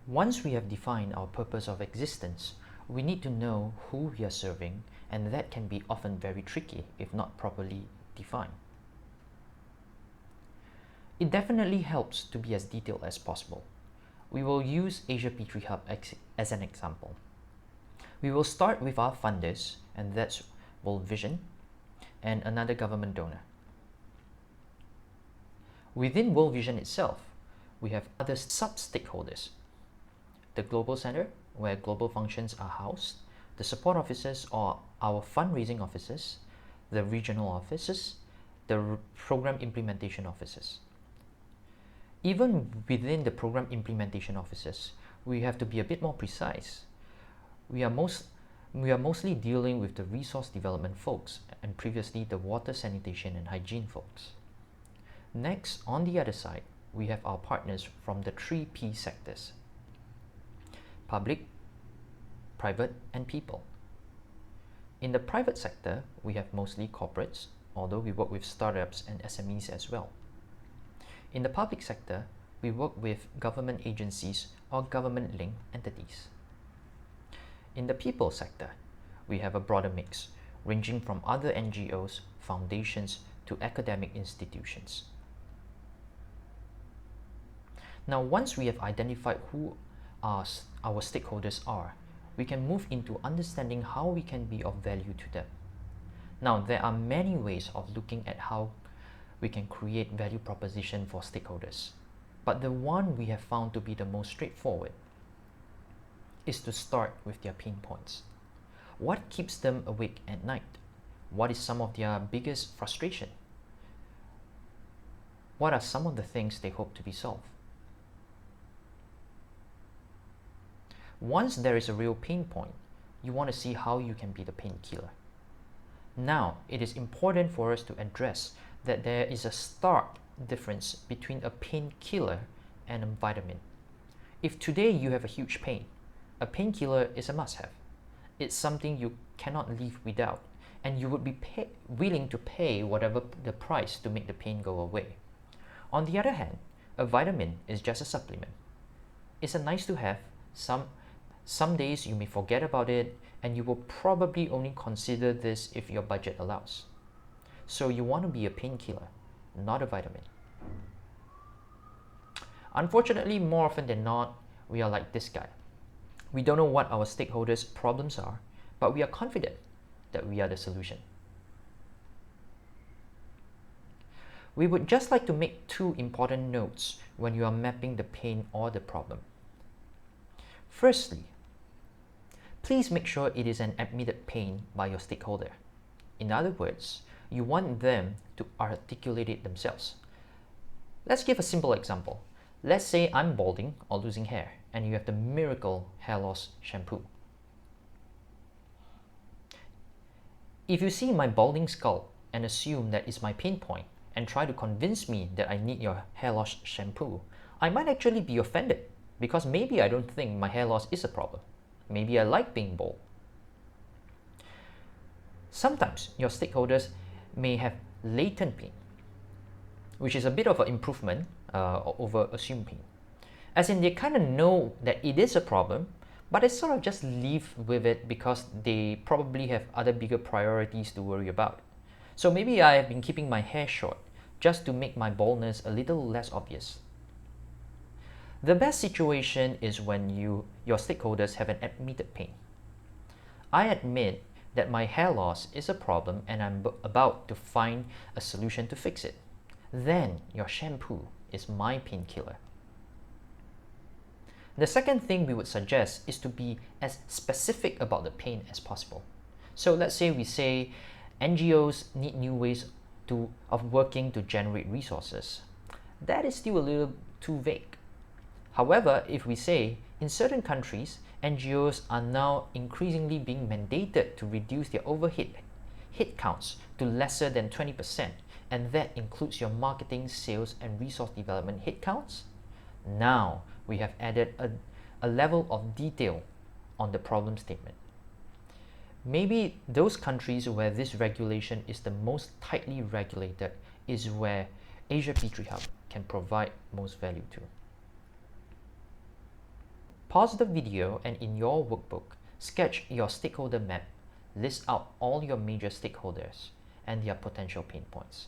Once we have defined our purpose of existence, we need to know who we are serving, and that can be often very tricky if not properly defined. It definitely helps to be as detailed as possible. We will use Asia P3 Hub as an example. We will start with our funders, and that's World Vision and another government donor. Within World Vision itself, we have other sub-stakeholders. The Global Center, where global functions are housed, the support offices or our fundraising offices, the regional offices, the program implementation offices. Even within the program implementation offices, we have to be a bit more precise. We are mostly dealing with the resource development folks and previously the water, sanitation and hygiene folks. Next, on the other side, we have our partners from the 3P sectors: public, private and people. In the private sector, we have mostly corporates, although we work with startups and SMEs as well. In the public sector, we work with government agencies or government-linked entities. In the people sector, we have a broader mix, ranging from other NGOs, foundations, to academic institutions. Now, once we have identified who our stakeholders are, we can move into understanding how we can be of value to them. Now, there are many ways of looking at how we can create value proposition for stakeholders, but the one we have found to be the most straightforward is to start with their pain points. What keeps them awake at night? What is some of their biggest frustration? What are some of the things they hope to be solved? Once there is a real pain point, you want to see how you can be the painkiller. Now, it is important for us to address that there is a stark difference between a painkiller and a vitamin. If today you have a huge pain, a painkiller is a must-have. It's something you cannot live without, and you would be willing to pay whatever the price to make the pain go away. On the other hand, a vitamin is just a supplement. It's a nice to have. Some days you may forget about it, and you will probably only consider this if your budget allows. So you want to be a painkiller, not a vitamin. Unfortunately, more often than not, we are like this guy. We don't know what our stakeholders' problems are, but we are confident that we are the solution. We would just like to make two important notes when you are mapping the pain or the problem. Firstly, please make sure it is an admitted pain by your stakeholder. In other words, you want them to articulate it themselves. Let's give a simple example. Let's say I'm balding or losing hair, and you have the miracle hair loss shampoo. If you see my balding scalp and assume that it's my pain point and try to convince me that I need your hair loss shampoo, I might actually be offended because maybe I don't think my hair loss is a problem. Maybe I like being bald. Sometimes your stakeholders may have latent pain, which is a bit of an improvement over assumed pain. As in, they kind of know that it is a problem, but they sort of just live with it because they probably have other bigger priorities to worry about. So maybe I have been keeping my hair short just to make my baldness a little less obvious. The best situation is when your stakeholders have an admitted pain. I admit that my hair loss is a problem and I'm about to find a solution to fix it. Then your shampoo is my painkiller. The second thing we would suggest is to be as specific about the pain as possible. So let's say we say NGOs need new ways of working to generate resources. That is still a little too vague. However, if we say in certain countries, NGOs are now increasingly being mandated to reduce their overhead headcounts to lesser than 20%, and that includes your marketing, sales, and resource development headcounts, now we have added a level of detail on the problem statement. Maybe those countries where this regulation is the most tightly regulated is where Asia P3 Hub can provide most value to. Pause the video and in your workbook, sketch your stakeholder map, list out all your major stakeholders and their potential pain points.